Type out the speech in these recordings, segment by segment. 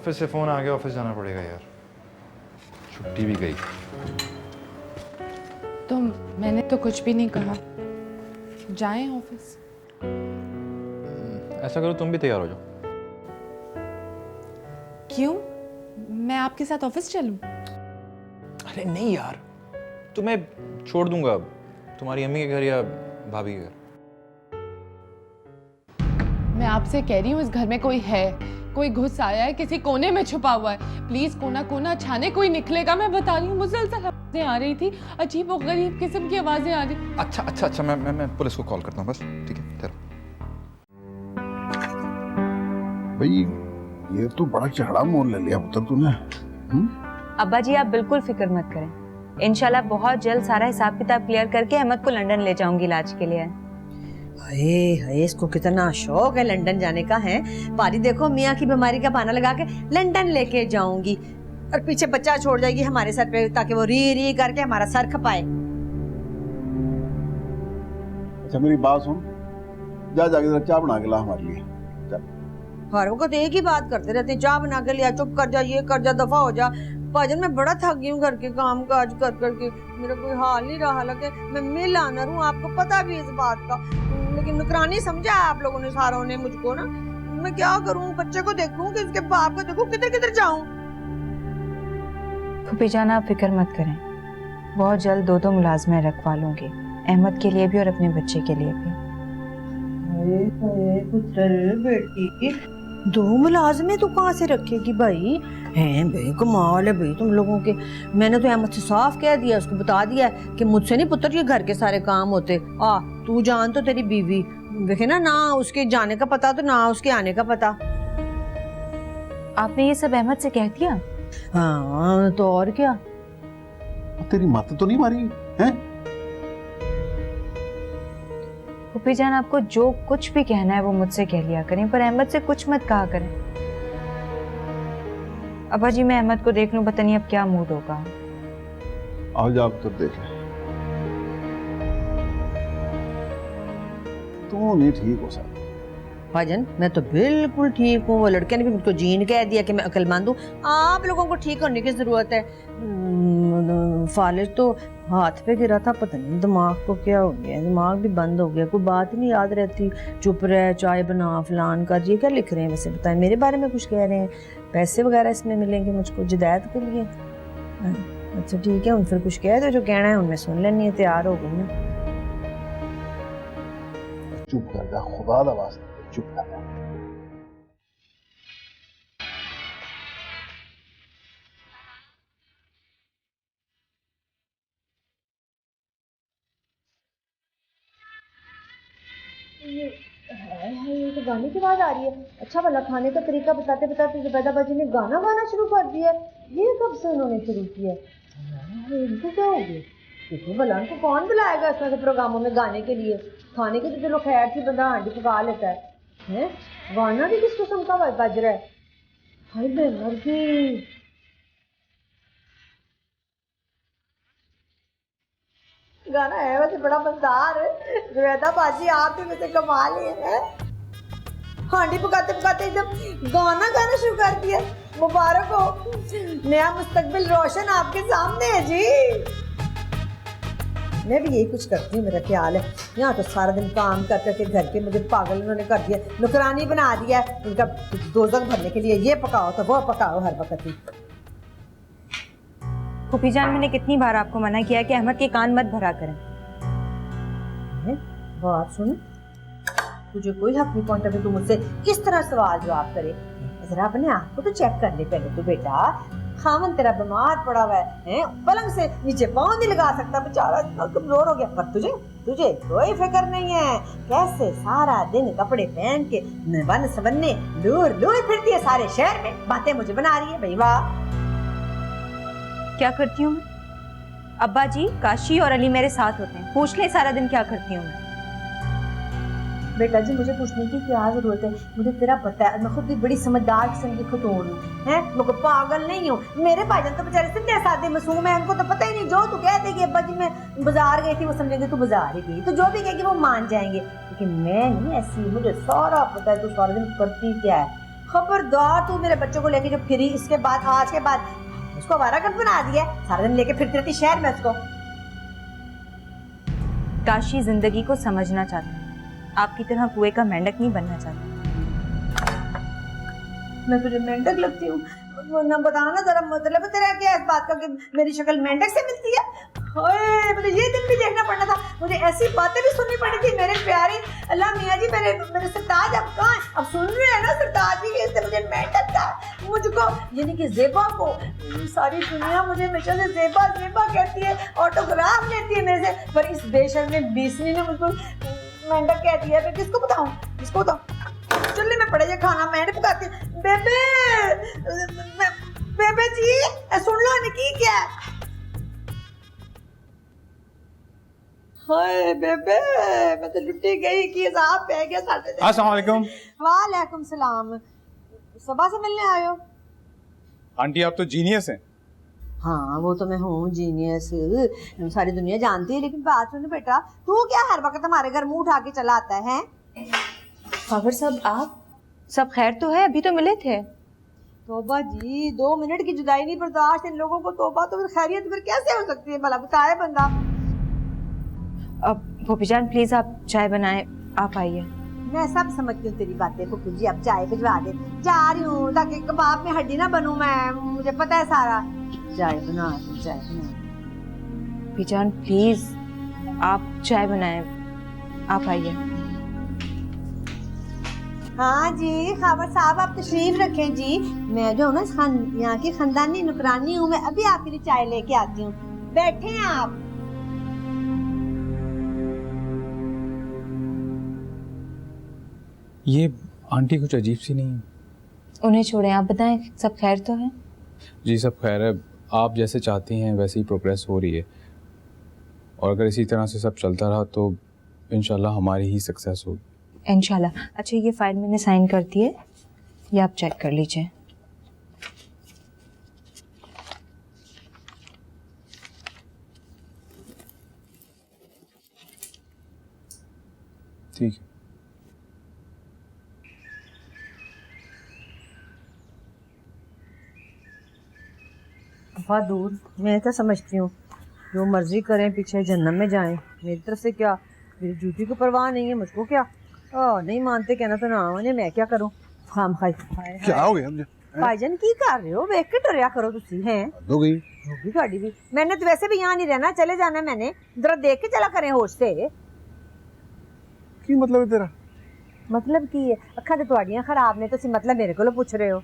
Office से phone आ गया, office जाना पड़ेगा यार। छुट्टी भी गई। तो मैंने तो कुछ भी नहीं कहा, जाएं ऑफिस। ऐसा करो तुम भी तैयार हो जाओ। क्यों? मैं आपके साथ ऑफिस चलूं? अरे नहीं यार, तुम्हें छोड़ दूंगा तुम्हारी अम्मी के घर या भाभी के घर। मैं आपसे कह रही हूँ इस घर में कोई है, कोई घुस आया है, किसी कोने में छुपा हुआ है। प्लीज कोना कोना छाने कोई निकलेगा। मैं बता रही हूँ मुसलसल आवाजें आ रही थी, अजीब और गरीब किस्म की आवाजें आ रही। अच्छा मैं पुलिस को कॉल करता हूँ बस। ठीक है ठहरो। भाई ये तो बड़ा चढ़ा मोड़ ले लिया पुत्र तूने। अब्बा जी आप बिल्कुल फिक्र मत करें, इंशाल्लाह बहुत जल्द सारा हिसाब किताब क्लियर करके अहमद को लंदन ले जाऊंगी इलाज के लिए। हाय हाय, इसको कितना शौक है लंदन जाने का है। पारी देखो मियाँ की बीमारी का बहाना लगा के लंदन लेके जाऊंगी और पीछे बच्चा छोड़ जाएगी हमारे सर पे ताकि वो री री करके हमारा सर खपाए। अच्छा मेरी बात सुन, जा जाके जरा चाय बना के ला हमारे लिए। हर वक्त एक ही बात करते रहते हैं, चाय बना के लिया, चुप कर जा, ये कर जा, दफा हो जा। भाजन मैं बड़ा थक गई हूँ घर के काम काज कर करके, मेरा कोई हाल नहीं रहा। लगे मैं मिल आना हूँ, आपको पता भी इस बात का, लेकिन नुकरानी समझा आप लोगों ने सारों ने मुझको ना। मैं क्या करूँ, बच्चे को देखूं कि इसके बाप को देखूं, किधर किधर जाऊं। फूफी जान आप फिक्र मत करें, बहुत जल्द दो मुलाजमें रखवा लूंगी, अहमद के लिए भी और अपने बच्चे के लिए भी। पुत्र बेटी दो मुलाजमें तो कहाँ से रखेगी भाई? हैं भाई, कमाल है भाई तुम लोगों के। मैंने तो अहमद से साफ कह दिया, उसको बता दिया कि मुझसे नहीं पुत्र ये घर के सारे काम होते। तू जान तो तेरी बीवी देखे ना उसके जाने का पता तो ना उसके आने का पता। आपने ये सब अहमद से कह दिया? हाँ तो और क्या। तेरी मत तो नहीं मारी है? फूफी जान आपको जो कुछ भी कहना है वो मुझसे कह लिया करें, पर अहमद से कुछ मत कहा करें। अब्बा जी मैं अहमद को देख लूं, पता नहीं अब क्या मूड होगा। आओ जा पुत्र देख ले, तू नहीं ठीक हो सकता। भाजन मैं तो बिल्कुल ठीक हूँ। वो लड़के ने भी मुझको जीन कह दिया कि मैं अक्लमंद हूँ। आप लोगों को ठीक होने की जरूरत है। फालिज तो हाथ पे गिरा था, पता नहीं दिमाग को क्या हो गया, दिमाग भी बंद हो गया, कोई बात ही नहीं याद रहती। चुप रह, चाय बना, फलान कर। ये क्या लिख रहे हैं वैसे, बताएं मेरे बारे में कुछ कह रहे हैं? पैसे वगैरह इसमें मिलेंगे मुझको जदायद के लिए? अच्छा ठीक है, उन फिर कुछ कह दो, जो कहना है उनमें सुन लेनी है, तैयार हो गई ना। चुप कर जा, खुदा दा वास्ता चुप कर जा। ये तो गाने की आवाज आ रही है। अच्छा भला खाने का तरीका बताते बताते जुबैदा बाजी ने गाना गाना शुरू कर दिया। ये कब से उन्होंने शुरू किया? इनको क्या हो गया? देखो भला इनको कौन बुलाएगा इस तरह के प्रोग्रामों में गाने के लिए? खाने की तो चलो खैर थी, बंदा हांडी पका लेता है, गाना भी किस किस्म का बज रहा है? हाय मैं मर गई। गाना है वैसे बड़ा मजेदार है। जुबैदा बाजी आप भी वैसे कमाल ही है। हांडी पकाते पकाते एकदम गाना गाना शुरू कर दिया। मुबारक हो, नया मुस्तकबिल रोशन आपके सामने है जी। मैं भी यही कुछ करती हूँ, मेरा ख्याल है। यहाँ तो सारा दिन काम कर करके घर के मुझे पागल उन्होंने कर दिया, नुकरानी बना दिया है इनका दोजख भरने के लिए। ये पकाओ तो वो पकाओ हर वक्त ही। फूफी जान मैंने कितनी बार आपको मना किया कि अहमद के कान मत भरा करें। बात सुन, तुझे कोई हक नहीं पहुंचा कि तू मुझसे किस तरह सवाल जवाब करे। जरा अपने आप को तो चेक कर ले पहले। तू बेटा खामन तेरा बीमार पड़ा हुआ है, पलंग से नीचे पाँव नहीं लगा सकता, बेचारा इतना कमजोर हो गया। पर तुझे कोई फिक्र नहीं है। कैसे सारा दिन कपड़े पहन के बन सवन्ने लूर लूर फिरती है सारे शहर में, बातें मुझे बना रही है। भाई वाह, क्या करती हूँ मैं? अब्बा जी काशी और अली मेरे साथ होते हैं, पूछ ले सारा दिन क्या करती हूँ मैं। बेटा जी मुझे पूछने की क्या जरूरत है? मुझे तेरा पता है, मैं खुद भी बड़ी समझदार किस्म की खतून हूँ, मैं कोई पागल नहीं हूँ। मेरे भाईजान तो बेचारे सीधे साधे मासूम है, उनको तो पता ही नहीं। जो तू कह देगी अब्बा जी मैं बाजार गई थी, वो समझेंगे तू बाजार ही गई, तो जो भी कहेगी वो मान जाएंगे। लेकिन मैं नहीं ऐसी, मुझे सारा पता है तू सारा दिन करती क्या है। खबरदार तू मेरे बच्चों को लेके जो फिरी, इसके बाद आज के बाद उसको आवारागर्द बना दिया, सारा दिन लेके फिरती रहती शहर में उसको। काशी जिंदगी को समझना चाहता है, आपकी तरह कुएं का मेंढक नहीं बनना चाहता। मैं तुझे मेंढक लगती हूँ? ना बताना जरा, मतलब तेरा क्या है इस बात का कि मेरी शक्ल मेंढक से मिलती है? ओए मुझे ये दिन भी देखना पड़ना था, मुझे ऐसी बातें भी सुननी पड़ी थी मेरे प्यारे अल्लाह मियाँ जी। मेरे सरताज अब कहाँ? अब सुन रहे हैं ना सरताज जी, इससे मुझे मेंढक था मुझको, यानी कि ज़ेबा को। सारी दुनिया मुझे हमेशा से ज़ेबा ज़ेबा कहती है, ऑटोग्राफ लेती है मेरे से, पर इस बेशर्म बीसनी ने मुझको मेंढक कह दिया। फिर किसको बताऊँ, किसको बताऊँ? चुल्ले में पड़े ये खाना मैं नहीं पकाती। बेबे जी सुन लो निकी क्या? हाय बेबे मैं तो लुटी गई कि साहब बह गया साढ़े। अस्सलाम वालेकुम। वालेकुम सलाम। सुबह से मिलने आए हो? आंटी आप तो जीनियस हैं। हाँ वो तो मैं हूँ जीनियस, सारी दुनिया जानती है, लेकिन बात सुन बेटा, तू क्या हर वक्त हमारे घर मुंह उठा के चला आता है? खबर सब आप सब खैर तो है? अभी तो मिले थे। तोबा जी 2 मिनट की जुदाई नहीं बर्दाश्त इन लोगों को। तोबा तो फिर खैरियत फिर कैसे हो सकती है भला, बताए बंदा। अब भूपी जान प्लीज आप चाय बनाएं, आप आइए। मैं सब समझती हूँ तेरी बातें फुफू जी, अब चाय भिजवा दे। जा रही हूँ ताकि कबाब में हड्डी ना बनूं मैं, मुझे पता है सारा। चाय बना दे, चाय बना दे। भूपी जान प्लीज आप चाय बनाएं, आप आइए। हाँ जी खबर साहब आप तशरीफ रखें जी। मैं जो ना यहाँ की खानदानी नुकरानी हूँ, मैं अभी आपके लिए चाय लेके आती हूँ, बैठे हैं आप। ये आंटी कुछ अजीब सी नहीं है? उन्हें छोड़ें, आप बताएं सब खैर तो है? जी सब खैर है, आप जैसे चाहती हैं वैसे ही प्रोग्रेस हो रही है, और अगर इसी तरह से सब चलता रहा तो इंशाल्लाह हमारी ही सक्सेस होगी इंशाल्लाह। अच्छा ये फाइल मैंने साइन कर दी है, ये आप चेक कर लीजिए। ठीक है। बहुत दूर मैं तो समझती हूँ जो मर्जी करें, पीछे जन्नत में जाएं, मेरी तरफ से क्या, मेरी ड्यूटी को परवाह नहीं है, मुझको क्या। नहीं मानते कहना तो ना माने, मैं क्या करूं। खाम खाई क्या हो गया मुझे? भाईजान की कर रहे हो, वेख के डरिया करो तुसी हैं। हो गई होगी गाड़ी भी, मैंने तो वैसे भी यहाँ नहीं रहना, चले जाना मैंने, जरा देख के चला करें होश से। की मतलब है तेरा? मतलब की अखा तो तुहाडियां खराब ने, तुसी मतलब मेरे को पूछ रहे हो?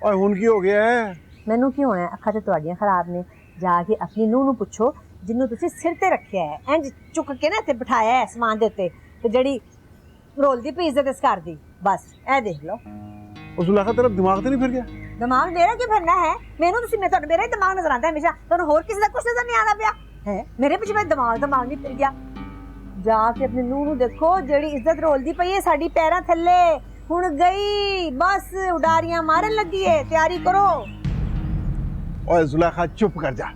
और हुन की हो गया है? मैनू की होना है, अखा तो तुहाडियां खराब ने। जाके अपनी नूह नू पुछो जिन्नू तुसी सिर ते रखिया है, इंज चुक के ना इत्थे बिठाया है आसमान दे उत्ते, ते जड़ी रोलदी पई इज्जत इस घर दी, बस ए देख लो। उस जुलेखा तेरा दिमाग तो नहीं फिर गया? दिमाग मेरा क्यों फिरना है? मैनू तुसी मैं तुहाडा मेरा ही दिमाग नजर आंदा है हमेशा, तुहानू होर किसी दा कुछ नजर नहीं आंदा पिया है? मेरे पीछे मेरा दिमाग नहीं फिर गया। जाके अपनी नूह नू देखो जड़ी इज्जत रोलदी पई है साडी पैरां थल्ले, हुण गई बस उडारियां मारन लगी है, तैयारी करो। ओए जुलेखा चुप कर जा।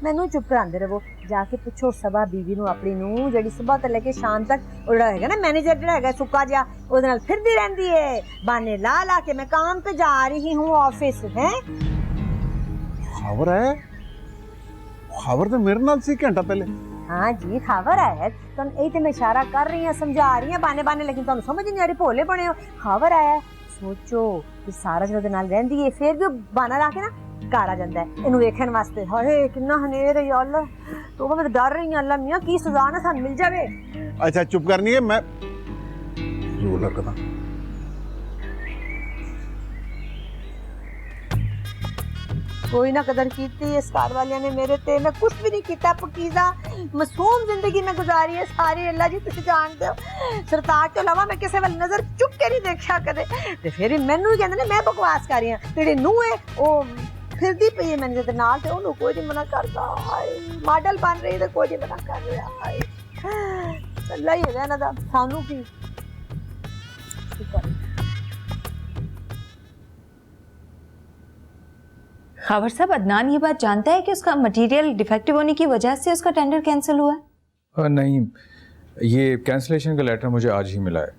मैनू चुप करांदे रहो, जाके पुछो सबा बीवी नू अपनी नू जड़ी सुबह तो लेके शाम तक उड़ा हैगा ना मैनेजर जड़ा हैगा सुक्का जिहा, ओदे नाल फिरदी रहंदी है, बहाने ला ला के मैं काम पे जा रही हूँ ऑफिस है। खबर है? खबर तो मेरे नाल सी घंटा पहले। हाँ जी खबर है, तुम यही तो मैं इशारा कर रही हूँ, समझा रही हूँ बहाने बहाने, लेकिन तुम समझ नहीं आ रही, भोले बने हो। खबर है, सोचो कि सारा दिन ओदे नाल रहंदी है, फिर भी बहाना ला के ना घर आ जाता है इनू वेखण वास्ते। हाय कितना हनेर है अल्लाह, तो मैं तो डर रही हूं अल्लाह मियां की सजा ना सान मिल जावे। अच्छा चुप करनी है, मैं जोर करता। कोई ना कदर कीती इस घर वालियां ने मेरे ते, मैं कुछ भी नहीं कीता, पकीज़ा मासूम जिंदगी में गुजारी है सारी। अल्लाह जी तुम जानते हो, सरताज तो अलावा मैं किसी वाल नजर चुक के नहीं देखा कदे, ते फिर मैनू कहंदे ने मैं बकवास कर रही हां, तेरी नूह है ओ फिरदी पई है मैंने ते नाल, ते ओनू कोई नहीं मना करदा। हाय मॉडल बन रही ते कोई नहीं मना कर रहा। हाय अल्लाह ही है ना दा सानू की। खबर साहब अदनान ये बात जानता है कि उसका मटेरियल डिफेक्टिव होने की वजह से उसका टेंडर कैंसिल हुआ है? नहीं, ये कैंसिलेशन का लेटर मुझे आज ही मिला है,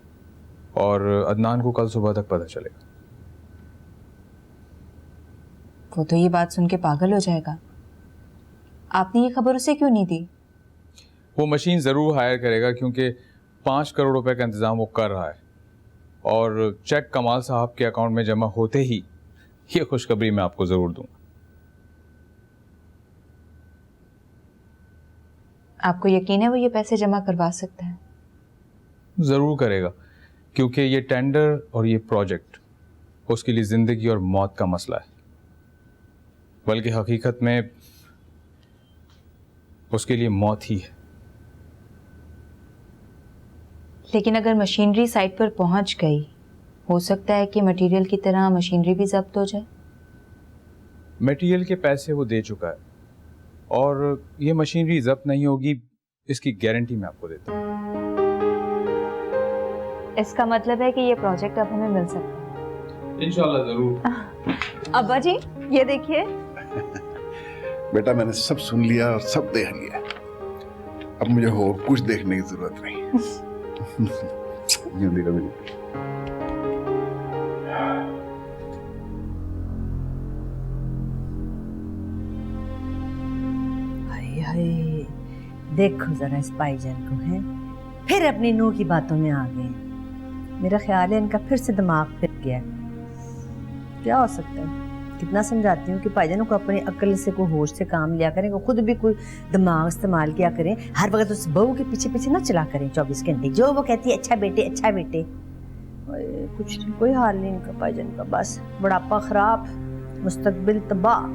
और अदनान को कल सुबह तक पता चलेगा। वो तो ये बात सुन के पागल हो जाएगा। आपने ये खबर उसे क्यों नहीं दी? वो मशीन ज़रूर हायर करेगा क्योंकि 5 करोड़ रुपए का इंतज़ाम वो कर रहा है, और चेक कमाल साहब के अकाउंट में जमा होते ही ये खुशखबरी मैं आपको ज़रूर दूंगा। आपको यकीन है वो ये पैसे जमा करवा सकता है? ज़रूर करेगा, क्योंकि ये टेंडर और ये प्रोजेक्ट उसके लिए ज़िंदगी और मौत का मसला है, बल्कि हकीकत में उसके लिए मौत ही है। लेकिन अगर मशीनरी साइट पर पहुंच गई, हो सकता है कि मटेरियल की तरह मशीनरी भी जब्त हो जाए। मटेरियल के पैसे वो दे चुका है, और ये मशीनरी जब्त नहीं होगी, इसकी गारंटी मैं आपको देता हूँ। इसका मतलब है कि ये प्रोजेक्ट अब हमें मिल सकता है। इंशाल्लाह ज़रूर। अब्बा जी ये देखिए। बेटा मैंने सब सुन लिया और सब देख लिया, अब मुझे और कुछ देखने की जरूरत नहीं। जल्दी कभी हाय हाय, देखो जरा इस भाईजान को, है फिर अपनी नूह की बातों में आ गए। मेरा ख्याल है इनका फिर से दिमाग फिर गया। क्या हो सकता है, कितना समझाती हूँ कि भाईजानों को अपनी अक्ल से को होश से काम लिया करें, खुद भी कोई दिमाग इस्तेमाल किया करें, हर वक्त उस बहू के पीछे पीछे ना चला करें 24 घंटे, जो वो कहती है अच्छा बेटे अच्छा बेटे। कुछ नहीं, कोई हाल नहीं इनका भाईजान का, बस बुढ़ापा खराब, मुस्तकबिल तबाह।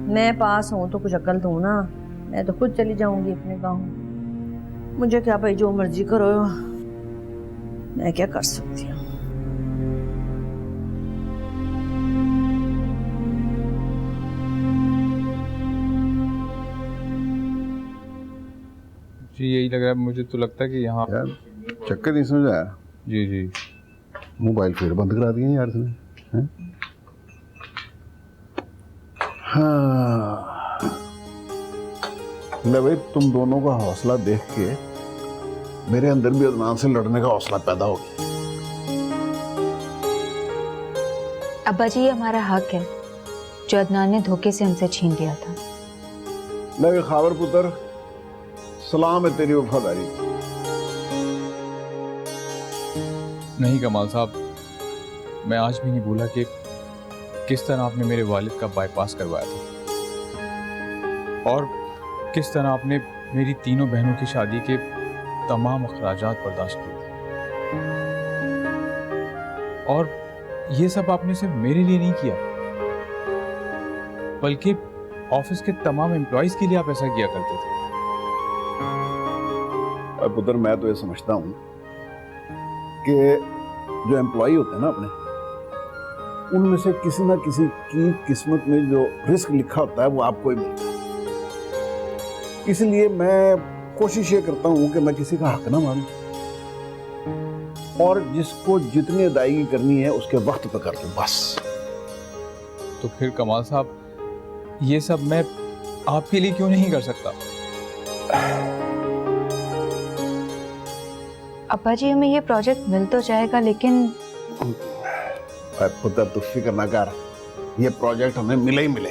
मैं पास हूँ तो कुछ अकल दूँ ना, मैं तो खुद चली जाऊंगी अपने गाँव। मुझे क्या भाई, जो मर्जी करो, मैं क्या कर सकती हूँ। जी यही लग रहा है मुझे, तो लगता है कि यहाँ यार चक्कर नहीं समझ आया। जी जी मोबाइल फिर बंद करा दिए यार इसने, हैं? हाँ ले भाई, तुम दोनों का हौसला देख के मेरे अंदर भी अदनान से लड़ने का हौसला पैदा हो गया। अब्बा जी ये हमारा हक है जो अदनान ने धोखे से हमसे छीन लिया था। ले खावर पुत्र, सलाम है तेरी वफादारी। नहीं कमाल साहब, मैं आज भी नहीं भूला कि किस तरह आपने मेरे वालिद का बाईपास करवाया था, और किस तरह आपने मेरी तीनों बहनों की शादी के तमाम अखराजात बर्दाश्त किए थे। और ये सब आपने सिर्फ मेरे लिए नहीं किया, बल्कि ऑफिस के तमाम एम्प्लॉइज के लिए आप ऐसा किया करते थे। और पुत्र मैं तो ये समझता हूँ कि जो एम्प्लॉय होते हैं ना अपने, उनमें से किसी ना किसी की किस्मत में जो रिस्क लिखा होता है वो आपको ही मिलता है। इसलिए मैं कोशिश ये करता हूँ कि मैं किसी का हक ना मानूं, और जिसको जितनी अदायगी करनी है उसके वक्त पे कर दूं बस। तो फिर कमाल साहब, ये सब मैं आपके लिए क्यों नहीं कर सकता? अब्बा जी हमें ये प्रोजेक्ट मिल तो जाएगा, लेकिन पुत्र तू फिक्र ना कर, ये प्रोजेक्ट हमें मिले ही मिले।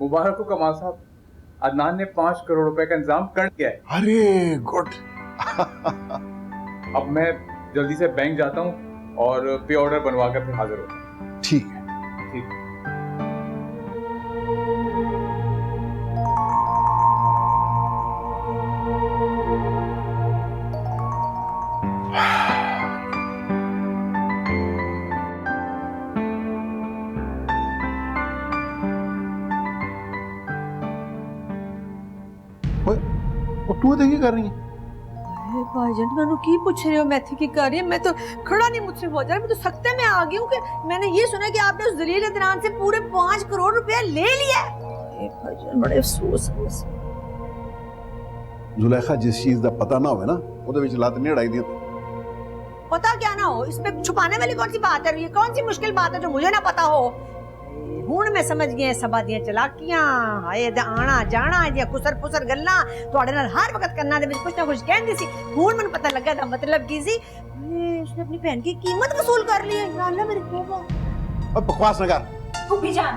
मुबारक हो कमाल साहब, अदनान ने 5 करोड़ रुपए का इंतजाम कर दिया है। अरे गुड। अब मैं जल्दी से बैंक जाता हूँ और पे ऑर्डर बनवा कर फिर हाजिर होता हूँ। ठीक है। ठीक। और तू देखिए कर रही है। भाईजान मैंने की पूछ रहे हो, मैं थी की कर रही है, मैं तो खड़ा नहीं मुझसे हो जा रहा, मैं तो सख्ते में आ गई हूँ कि मैंने ये सुना कि आपने उस जलील अदनान से पूरे 5 करोड़ रुपया ले लिया। भाईजान बड़े अफसोस है। जुलेखा जिस चीज का पता ना हो ना वो विच लत नहीं अड़ाई दी। पता क्या ना हो, इसमें छुपाने वाली कौन सी बात है? ये कौन सी मुश्किल बात है जो मुझे ना पता हो? ਹੁਣ मैं समझ गई सबा दियां चलाकियां, हाय दा आना जाना या कुसर पुसर गल्लां ਤੁਹਾਡੇ ਨਾਲ हर वक्त करना दे कुछ ना कुछ कहंदी सी। ਹੁਣ ਮੈਨੂੰ पता लगा था मतलब की सी, उसने अपनी बहन की कीमत वसूल कर ली है। या अल्लाह मेरे तौबा। अब बकवास न कर। फूफी जान,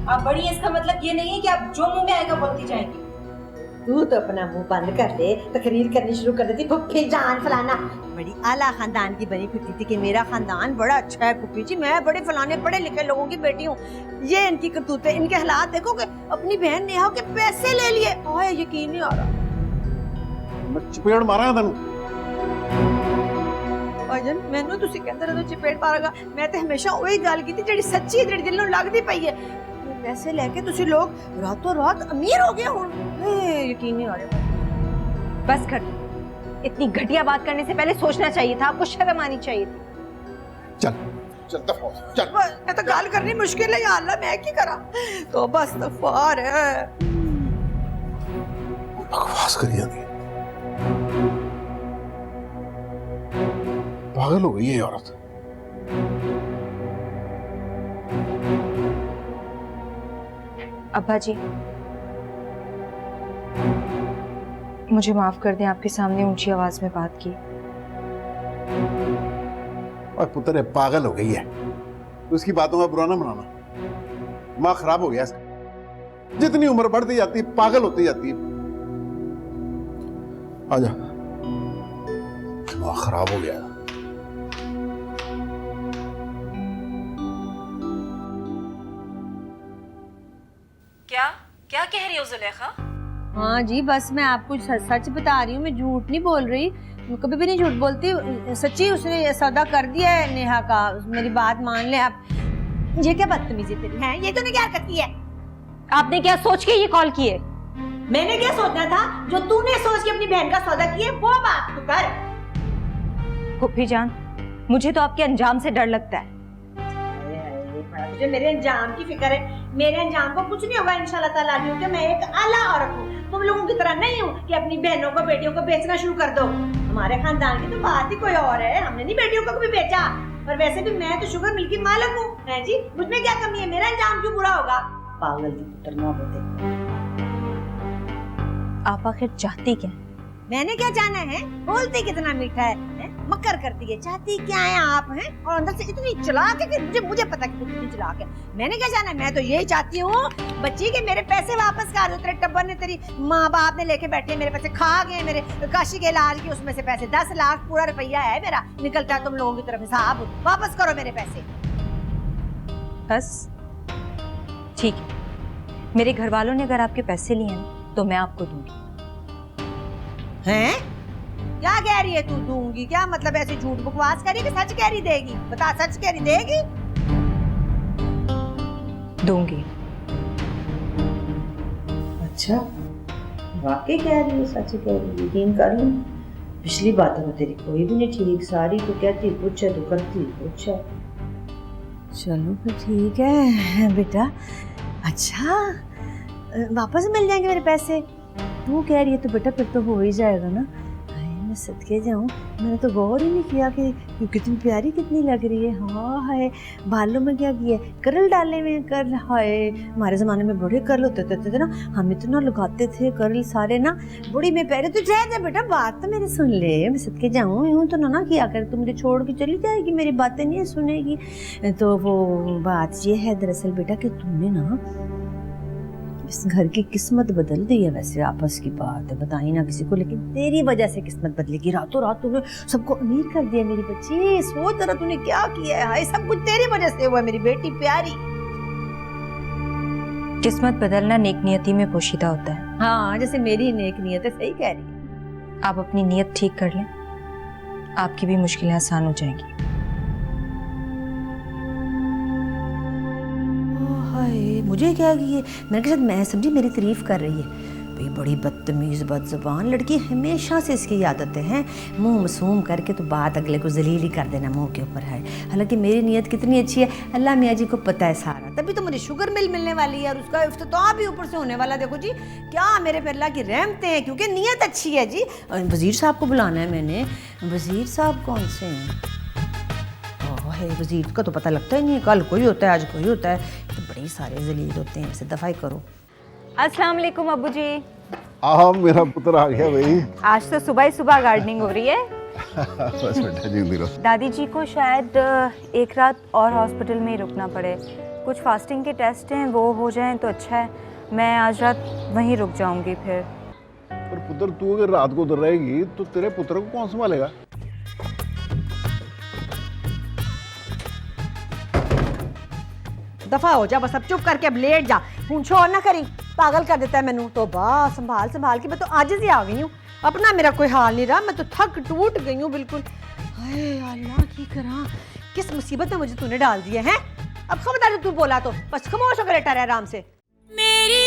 आप बड़ी हैं, इसका मतलब ये नहीं है कि आप जो मुंह में आएगा बोलती जाएंगी। तू तो अपना मुंह बंद कर दे, तकरीर करनी शुरू कर देती फुफ्फी जान फलाना। बड़ी आला खानदान की बनी फिरती थी कि मेरा खानदान बड़ा अच्छा है फुफ्फी जी, मैं बड़े फलाने पढ़े लिखे लोगों की बेटी हूँ। ये इनकी करतूतें, इनके हालात देखो कि अपनी बहन नेहा के पैसे ले लिए। ओए यकीन नहीं आ रहा। मैं चपेड़ मारा तेन। भाईजान मैनू तुसी कहंदे रहो चपेड़ मारागा, मैं तो हमेशा वही गल कीती जेड़ी सच्ची जेड़ी दिल नूं लगदी पई है। पैसे लेके तुसी लोग रातों रात अमीर हो गए हुण। यकीन नहीं आ रहा। बस कर, इतनी घटिया बात करने से पहले सोचना चाहिए था, आपको शर्म आनी चाहिए थी। चल चल दफा हो, चल। मैं तो गल करनी मुश्किल है या अल्लाह, मैं की करा? तो बस इस्तगफार है। बकवास करी जाती है, पागल हो गई है ये औरत। अब्बा जी मुझे माफ कर दें, आपके सामने ऊंची आवाज में बात की। और पुत्र पागल हो गई है, उसकी बातों का बुरा ना मनाना। दिमाग खराब हो गया इसका, जितनी उम्र बढ़ती जाती है पागल होती जाती है। आजा, दिमाग खराब हो गया। क्या क्या कह रही हो जुलेखा? हाँ जी, बस मैं आपको सच बता रही हूँ, मैं झूठ नहीं बोल रही, मैं कभी भी नहीं झूठ बोलती। सच्ची उसने सौदा कर दिया है नेहा का, मेरी बात मान ले आप। ये क्या बदतमीजी तेरी है? ये तूने क्या करती है? आपने क्या सोच के ये कॉल किए? मैंने क्या सोचना था? जो तूने सोच के अपनी बहन का सौदा किया वो बात तू कर। फुफ्फी जान, मुझे तो आपके अंजाम से डर लगता है। तुझे मेरे अंजाम की फिक्र है? मेरे अंजाम को कुछ नहीं होगा इंशाल्लाह ताला, क्योंकि मैं एक आला औरत हूँ। तुम लोगों की तरह नहीं हूँ कि अपनी बहनों को बेटियों को बेचना शुरू कर दो। हमारे खानदान की तो बात ही कोई और है, हमने नहीं बेटियों को कभी बेचा। और वैसे भी मैं तो शुगर मिल की मालिक हूँ, है जी, मुझमें क्या कमी है? मेरा अंजाम क्यों बुरा होगा? पागल की पुत्र मोहब्बत। आप आखिर चाहती क्या? मैंने क्या जाना है? बोलती कितना मीठा है, मक्कर करती है। चाहती क्या है आप हैं? और अंदर से इतनी चालाक है कि मुझे पता कि कितनी चालाक है। मैंने क्या जाना है? मैं तो यही चाहती हूँ बच्ची के मेरे पैसे वापस कर दो। तेरे टब्बर ने, तेरी माँ बाप ने लेके बैठे मेरे पैसे खा गए, मेरे काशी के इलाज के उसमें से पैसे 10 लाख पूरा रुपया है मेरा, निकलता है तुम लोगों की तरफ हिसाब। वापस करो मेरे पैसे। बस ठीक है, मेरे घर वालों ने अगर आपके पैसे लिए हैं तो मैं आपको दूंगी। हैं? क्या कह रही है तू? दूंगी क्या मतलब? ऐसे झूठ बकवास करी कि सच कह रही देगी? बता, सच कह रही देगी? दूंगी। अच्छा, वाकई कह रही है, सच कह रही है, यकीन कर लूं। पिछली बातों में तेरी कोई भी नहीं ठीक, सारी तो कहती कुछ है तो करती कुछ है। चलो फिर ठीक है बेटा। अच्छा, वापस मिल जाएंगे मेरे पैसे? तू कह रही है तो बेटा फिर तो हो ही जाएगा ना। मैं सदके जाऊं, मैंने तो गौर ही नहीं किया कि कितनी प्यारी कितनी लग रही है। हाँ है, बालों में क्या किया? कर्ल डाले हुए हैं, कर्ल। हाय, हमारे ज़माने में बड़े कर्ल होते थे ना, हम इतना लगाते थे कर्ल सारे ना, बड़ी में पहले तो रह जा बेटा, बात तो मेरे सुन ले। मैं सदके जाऊँ, यूँ तो ना किया कर, तू मुझे छोड़ के चली जाएगी, मेरी बातें नहीं सुनेगी। तो वो बात ये है दरअसल बेटा कि तुमने ना इस घर की किस्मत बदल दी है। वैसे आपस की बात है, बताई ना किसी को, लेकिन तेरी वजह से किस्मत बदलेगी। रातों रात तूने सबको अमीर कर दिया मेरी बच्ची। सोच जरा तूने क्या किया है। हाय, सब कुछ तेरी वजह से हुआ मेरी बेटी प्यारी। किस्मत बदलना नेक नियति में पोशीदा होता है। हाँ, जैसे मेरी नेक नियत है, सही कह रही है। आप अपनी नियत ठीक कर लें, आपकी भी मुश्किलें आसान हो जाएंगी। हाय, मुझे क्या की है? मैंने कहा मैं समझी मेरी तारीफ कर रही है। भाई बड़ी बदतमीज़ बदज़बान लड़की, हमेशा से इसकी आदतें हैं मुंह मासूम करके तो बात अगले को जलील ही कर देना मुंह के ऊपर है। हालांकि मेरी नीयत कितनी अच्छी है अल्लाह मियाँ जी को पता है सारा, तभी तो मुझे शुगर मिल मिलने वाली है और उसका इफ्तिताह भी ऊपर से होने वाला। देखो जी क्या मेरे पे अल्लाह की रहमतें हैं, क्योंकि नीयत अच्छी है जी। वज़ीर साहब को बुलाना है मैंने। वज़ीर साहब कौन से हैं? है वज़ीर का तो पता लगता ही नहीं है, कल कोई होता है आज कोई होता है, तो बड़े सारे जलील होते हैं, इसे दफाई करो। अस्सलाम वालेकुम अब्बू जी। मेरा पुत्र आ गया भाई। आज तो सुबह ही सुबह गार्डनिंग हो रही है। बस बेटा जी रहो। दादी जी को शायद एक रात और हॉस्पिटल में ही रुकना पड़े, कुछ फास्टिंग के टेस्ट हैं वो हो जाएं तो अच्छा है। मैं आज रात वहीं रुक जाऊंगी फिर। पर पुत्र तू अगर रात को उधर रहेगी तो तेरे पुत्र को कौन संभालेगा? दफा हो जा बस, अब चुप करके अब लेट जा, पूछो और ना करी, पागल कर देता है मैनू तो। बा संभाल संभाल के मैं तो आज ही आ गई हूँ, अपना मेरा कोई हाल नहीं रहा, मैं तो थक टूट गई हूँ बिल्कुल। हाय अल्लाह की करा, किस मुसीबत में मुझे तूने डाल दिया है। अब खबरदार तू बोला तो बस खामोश होकर लेटा रहे आराम से। मेरी